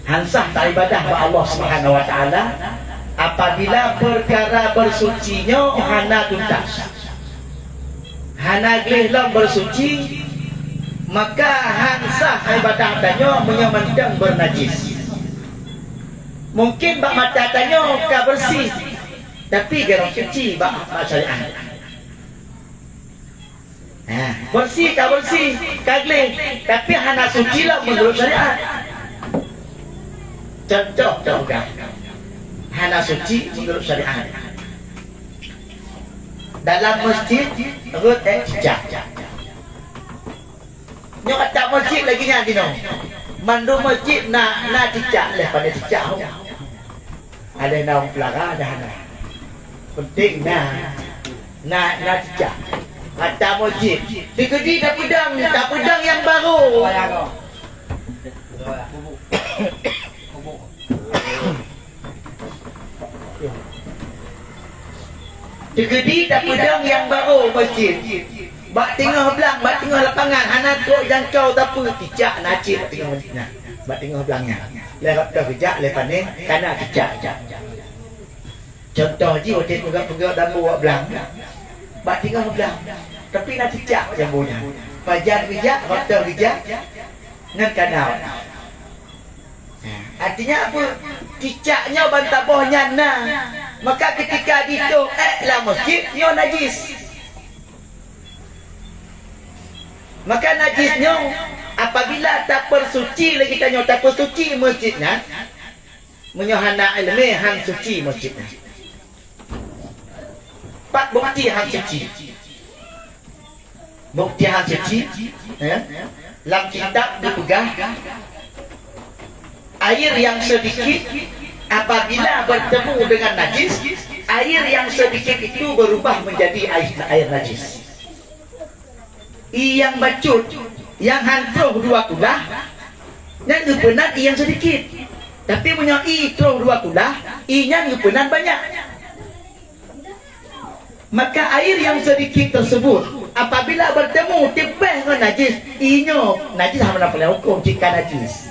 hansah tak ibadah ba Allah Subhanahu wa taala apabila perkara bersucinya hana tuntas. Hana gelih bersuci, maka hansah ibadah tanya menyamandang bernajis. Mungkin bak mata tanya ka bersih, tapi gerong suci bak syariat. Bersih ka bersih, ka gelih, tapi hana suci lah menurut syariat. Contoh juga hana suci menurut syariat. Dalam masjid rut cicak. Nyo kata masjid lagi nya dino. Mandu masjid na cicak leh pada cicak. Ada naung pelara ada hana. Penting na cicak. Kata masjid. Digedi dah pedang yang baru. Digedi dah pedang yang baru masjid. Bak tengah belang, bak tengah lapangan, hana tok jangkau tapi cicak nacik tengah masjid. Bak tengah belangnya. Lewat dah kejak lepas ni kana cicak. Contoh ji hotel pegak dan bawa belang. Bak tengah belang. Tapi nak cicak jambunya. Fajar kejak, hotel kejak. Ngan kanau. Artinya apa? Cicaknya bantabohnya na. Maka ketika itu lah masjid nyo najis. Maka najisnya apabila tak persuci lagi tanya tak persuci masjidnya menyohana ilmi hang suci masjidnya. Pak bukti hang suci. Bukti hang suci dalam kitab dipegang air yang sedikit apabila bertemu dengan najis, air yang sedikit itu berubah menjadi air najis. Yang bacut, yang hantuh dua kulah, yang ngepenan yang sedikit. Tapi punya itu dua kulah, inya ngepenan banyak. Maka air yang sedikit tersebut, apabila bertemu tepeh dengan najis, inya najis hamna pula hukum jika najis.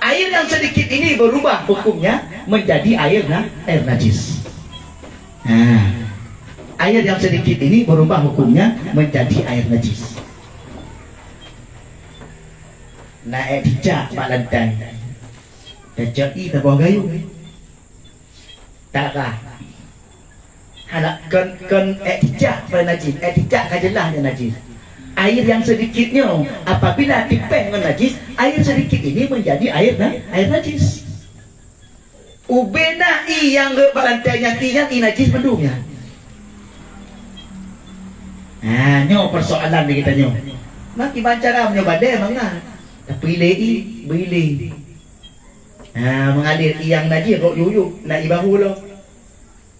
Air yang sedikit ini berubah hukumnya menjadi air najis. Air yang sedikit ini berubah hukumnya menjadi air najis. Naik cicak pak lantai. Cicak ini tak bawa gayu. Tak kah? Anak kon cicak pada najis. Cicak kajelah najis. Air yang sedikitnya apabila dipeng dengan najis, air sedikit ini menjadi air najis. Ubena i yang ke pak lantainya tinya i najis mendungnya. Nyo persoalan ni kita nyo. Maki bancara menyoba deh mangga. Tapi beli. Mengalir yang najis kok yuyuk nak ibahu lo.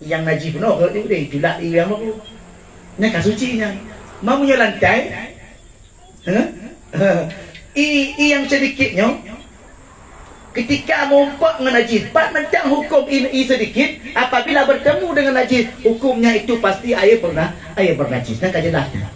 Yang najis penuh kok dia julak yang baru. Nya kasucinya. Mau punya lantai. Yang sedikitnya ketika mompak dengan najis, pak mentang hukum ini sedikit apabila bertemu dengan najis, hukumnya itu pasti air bernajis. Nah kajelasnya.